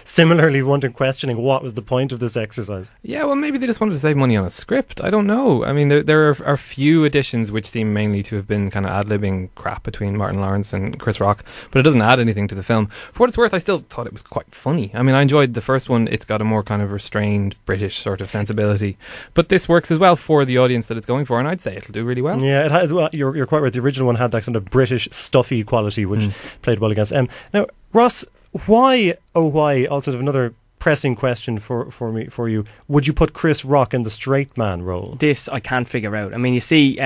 similarly wondering, questioning what was the point of this exercise. Yeah, well, maybe they just wanted to save money on a script. I don't know. I mean, there are few additions which seem mainly to have been kind of ad-libbing crap between Martin Lawrence and Chris Rock, but it doesn't add anything to the film. For what it's worth, I still thought it was quite funny. I mean, I enjoyed the first one. It's got a more kind of restrained British sort of sensibility, but this works as well for the audience that it's going for, and I'd say it'll do really well. Yeah, it has, well, you're quite right. The original one had that kind of British stuffy quality, which played well against. Now, Ross, why, oh why, also another pressing question for you, would you put Chris Rock in the straight man role? This I can't figure out. I mean, you see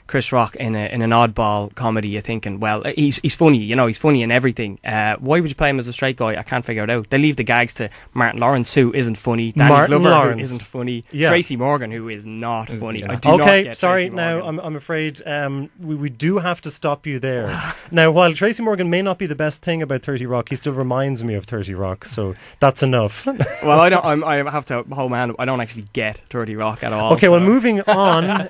Chris Rock in an oddball comedy, you're thinking, well, he's funny, he's funny in everything. Why would you play him as a straight guy? I can't figure it out. They leave the gags to Martin Lawrence, who isn't funny, Danny Glover, who isn't funny, Tracy Morgan, who is not funny. Yeah. Okay, sorry, now I'm afraid we do have to stop you there. Now, while Tracy Morgan may not be the best thing about 30 Rock, he still reminds me of 30 Rock, so that's enough. Well, I have to hold my hand up. I don't actually get 30 Rock at all. Okay, so. Well, moving on.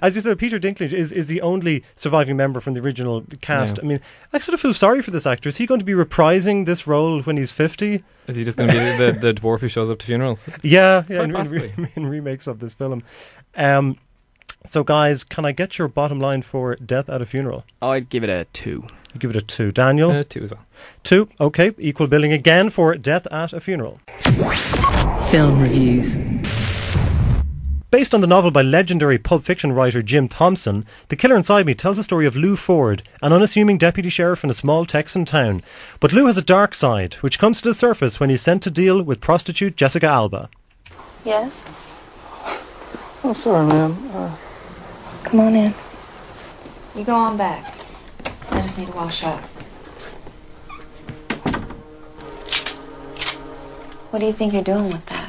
As you said, Peter Dinklage is the only surviving member from the original cast. Yeah. I mean, I sort of feel sorry for this actor. Is he going to be reprising this role when he's 50? Is he just going to be the dwarf who shows up to funerals? Yeah, in remakes of this film. So, guys, can I get your bottom line for Death at a Funeral? I'd give it a 2. You give it a 2. Daniel? 2 as well. 2, okay. Equal billing again for Death at a Funeral. Film reviews. Based on the novel by legendary Pulp Fiction writer Jim Thompson, The Killer Inside Me tells the story of Lou Ford, an unassuming deputy sheriff in a small Texan town. But Lou has a dark side, which comes to the surface when he's sent to deal with prostitute Jessica Alba. Yes? I'm sorry, ma'am. Come on in. You go on back. I just need to wash up. What do you think you're doing with that?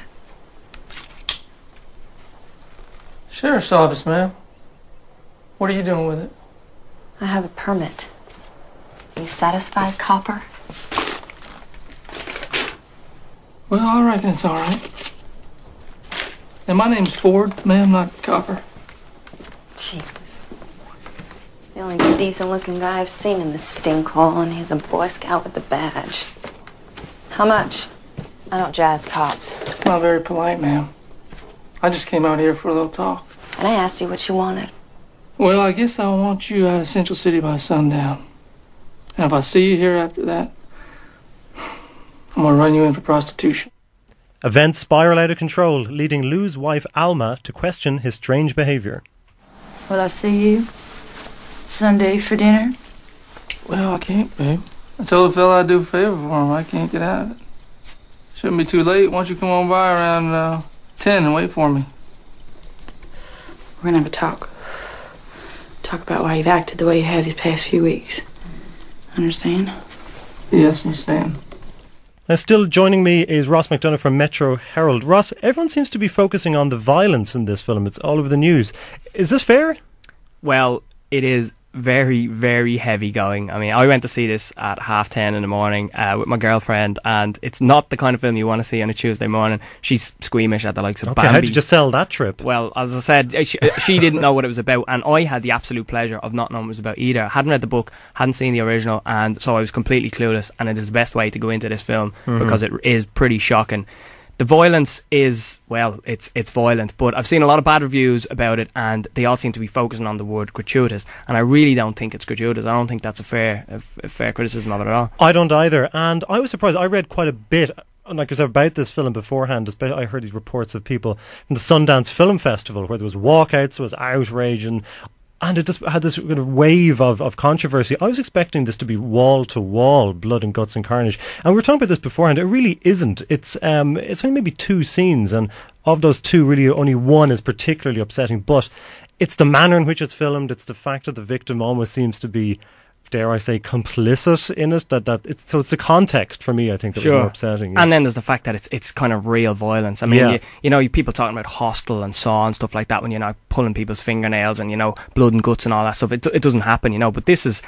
Sheriff's office, ma'am. What are you doing with it? I have a permit. Are you satisfied, copper? Well, I reckon it's all right. And my name's Ford, ma'am, not Copper. Jesus. The only decent-looking guy I've seen in this stinkhole, and he's a Boy Scout with a badge. How much? I don't jazz cops. It's not very polite, ma'am. I just came out here for a little talk. And I asked you what you wanted. Well, I guess I want you out of Central City by sundown. And if I see you here after that, I'm gonna run you in for prostitution. Events spiral out of control, leading Lou's wife Alma to question his strange behaviour. Will I see you Sunday for dinner? Well, I can't, babe. I told the fella I'd do a favor for him. I can't get out of it. Shouldn't be too late. Why don't you come on by around 10 and wait for me? We're gonna have a talk. Talk about why you've acted the way you have these past few weeks. Understand? Yes, Miss Stan. Now, still joining me is Ross McDonough from Metro Herald. Ross, everyone seems to be focusing on the violence in this film. It's all over the news. Is this fair? Well, it is very, very heavy going. I mean, I went to see this at 10:30 in the morning with my girlfriend, and it's not the kind of film you want to see on a Tuesday morning. She's squeamish at the likes of Bambi. How did you sell that trip? Well, as I said, she didn't know what it was about, and I had the absolute pleasure of not knowing what it was about either. I hadn't read the book, hadn't seen the original, and so I was completely clueless, and it is the best way to go into this film because it is pretty shocking. The violence is, well, it's violent, but I've seen a lot of bad reviews about it, and they all seem to be focusing on the word gratuitous, and I really don't think it's gratuitous. I don't think that's a fair criticism of it at all. I don't either, and I was surprised. I read quite a bit, like I said, about this film beforehand. I heard these reports of people from the Sundance Film Festival where there was walkouts, there was outrage, and it just had this kind of wave of controversy. I was expecting this to be wall-to-wall blood and guts and carnage. And we were talking about this beforehand. It really isn't. It's only maybe 2 scenes, and of those 2, really only one is particularly upsetting. But it's the manner in which it's filmed. It's the fact that the victim almost seems to be, dare I say, complicit in it. So it's the context for me, I think, that was more upsetting. Yeah. And then there's the fact that it's kind of real violence. I mean, you know, people talking about Hostel and Saw and stuff like that when you're not pulling people's fingernails and, you know, blood and guts and all that stuff. It doesn't happen, you know. But this is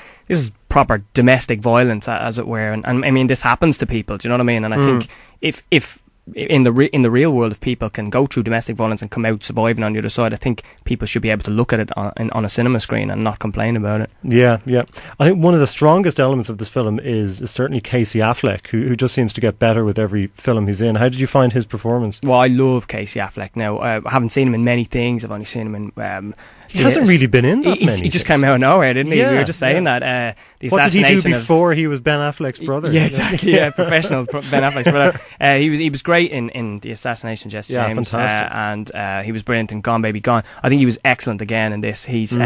proper domestic violence, as it were. And I mean, this happens to people. Do you know what I mean? And I think if in the real world, if people can go through domestic violence and come out surviving on the other side, I think people should be able to look at it on a cinema screen and not complain about it. Yeah. I think one of the strongest elements of this film is certainly Casey Affleck, who just seems to get better with every film he's in. How did you find his performance? Well, I love Casey Affleck. Now, I haven't seen him in many things. I've only seen him in... he hasn't really been in that many. He just came out of nowhere, didn't he? Yeah, we were just saying that. The what did he do assassination before he was Ben Affleck's brother? Yeah, exactly. Yeah, professional Ben Affleck's brother. He was great in the assassination, Jesse James, fantastic. and he was brilliant in Gone Baby Gone. I think he was excellent again in this. He's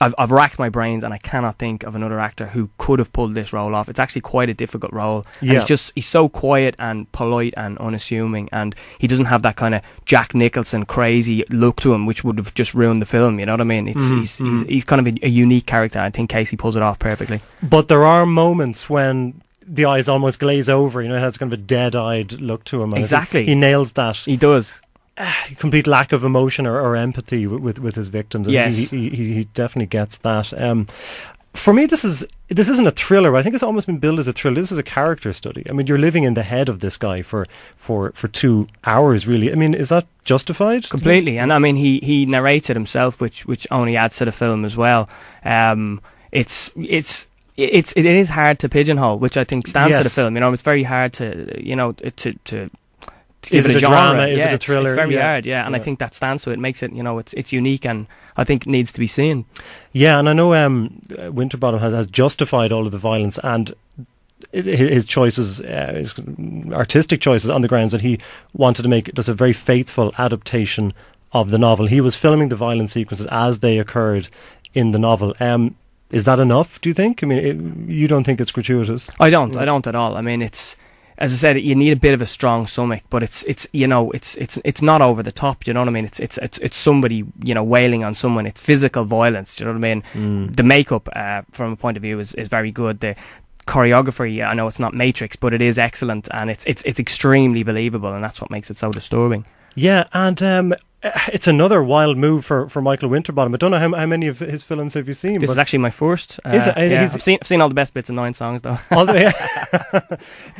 I've racked my brains and I cannot think of another actor who could have pulled this role off. It's actually quite a difficult role. Yeah. And he's so quiet and polite and unassuming, and he doesn't have that kind of Jack Nicholson crazy look to him, which would have just ruined the film. You know what I mean? He's kind of a unique character. I think Casey pulls it off perfectly. But there are moments when the eyes almost glaze over. You know, it has kind of a dead-eyed look to him. And Exactly. he nails that. He does. Complete lack of emotion or empathy with his victims. Yes. He definitely gets that. For me, this isn't a thriller. I think it's almost been billed as a thriller. This is a character study. I mean, you're living in the head of this guy for 2 hours, really. I mean, is that justified? Completely. And I mean, he narrates it himself, which only adds to the film as well. It is hard to pigeonhole, which I think stands to the film. You know, it's very hard to Is it a genre. drama? Is it a thriller? It's very hard, and Yeah. I think that stands to it. Makes it, it's unique, and I think it needs to be seen. Yeah, and I know Winterbottom has justified all of the violence and his choices, his artistic choices, on the grounds that he wanted to make just a very faithful adaptation of the novel. He was filming the violent sequences as they occurred in the novel. Is that enough, do you think? I mean, you don't think it's gratuitous? I don't at all. I mean, it's, as I said, you need a bit of a strong stomach, but it's not over the top. You know what I mean? It's somebody wailing on someone. It's physical violence. You know what I mean? The makeup, from a point of view, is very good. The choreography, I know it's not Matrix, but it is excellent, and it's extremely believable, and that's what makes it so disturbing. Yeah, and it's another wild move for Michael Winterbottom. I don't know how many of his films have you seen? This is actually my first. Is it? Yeah, I've seen all the best bits of 9 songs though.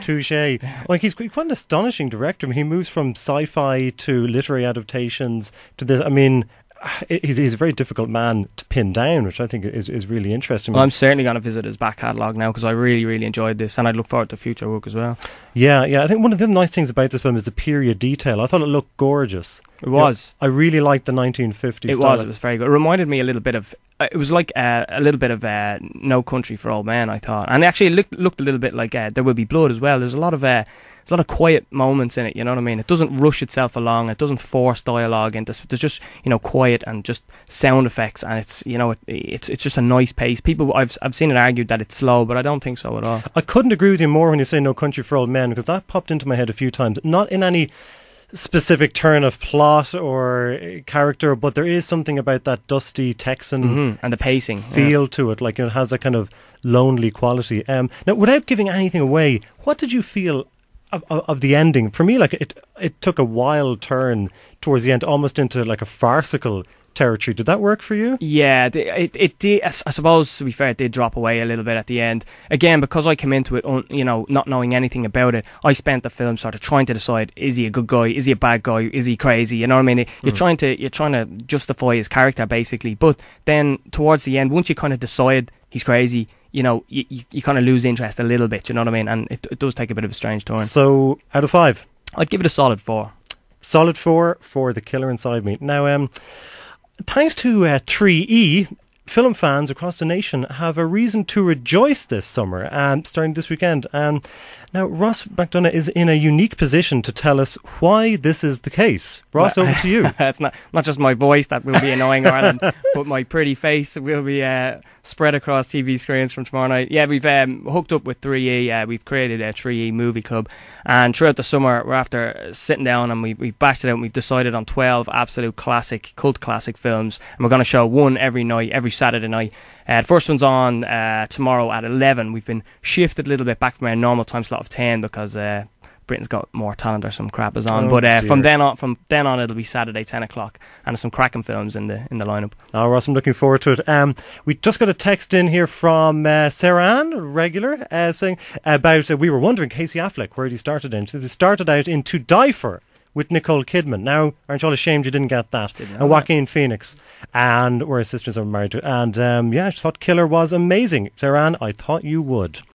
Touche. Like, he's quite an astonishing director. I mean, he moves from sci-fi to literary adaptations to this. I mean, he's a very difficult man to pin down, which I think is really interesting. Well, I'm certainly going to visit his back catalogue now, because I really, really enjoyed this, and I look forward to future work as well. Yeah. I think one of the nice things about this film is the period detail. I thought it looked gorgeous. It was. I really liked the 1950s style. It was very good. It reminded me a little bit of, it was like a little bit of No Country for Old Men, I thought. And actually it looked a little bit like There Will Be Blood as well. There's a lot of quiet moments in it, you know what I mean? It doesn't rush itself along, it doesn't force dialogue into. There's just, quiet and just sound effects, and it's, it's just a nice pace. People, I've seen it argued that it's slow, but I don't think so at all. I couldn't agree with you more when you say No Country for Old Men, because that popped into my head a few times. Not in any specific turn of plot or character, but there is something about that dusty Texan and the pacing feel to it. Like, it has that kind of lonely quality. Now, without giving anything away, what did you feel of the ending? For me, like, it took a wild turn towards the end, almost into like a farcical territory. Did that work for you? Yeah, it did. I suppose, to be fair, it did drop away a little bit at the end. Again, because I came into it, not knowing anything about it, I spent the film sort of trying to decide: is he a good guy? Is he a bad guy? Is he crazy? You know what I mean? You're trying to justify his character, basically. But then towards the end, once you kind of decide he's crazy, you kind of lose interest a little bit. You know what I mean? And it does take a bit of a strange turn. So, out of 5, I'd give it a solid 4. Solid 4 for The Killer Inside Me. Now, thanks to 3E, film fans across the nation have a reason to rejoice this summer, starting this weekend. Now, Ross McDonough is in a unique position to tell us why this is the case. Ross, over to you. It's not just my voice that will be annoying Ireland, but my pretty face will be spread across TV screens from tomorrow night. Yeah, we've hooked up with 3E. We've created a 3E movie club, and throughout the summer, we're after sitting down and we've bashed it out, and we've decided on 12 absolute cult classic films, and we're going to show one every night, every Saturday night. The first one's on tomorrow at 11. We've been shifted a little bit back from our normal time slot of 10 because Britain's Got More Talent or some crap is on. Oh, But dear. from then on, it'll be Saturday 10 o'clock, and there's some cracking films in the lineup. Oh, Ross, I'm looking forward to it. We just got a text in here from Sarah Ann, regular, saying about, we were wondering, Casey Affleck, where he started in. He started out in To Die For with Nicole Kidman. Now, aren't you all ashamed you didn't get that? And Joaquin Phoenix, and where his sisters are married to. And I just thought Killer was amazing. Sarah Ann, I thought you would.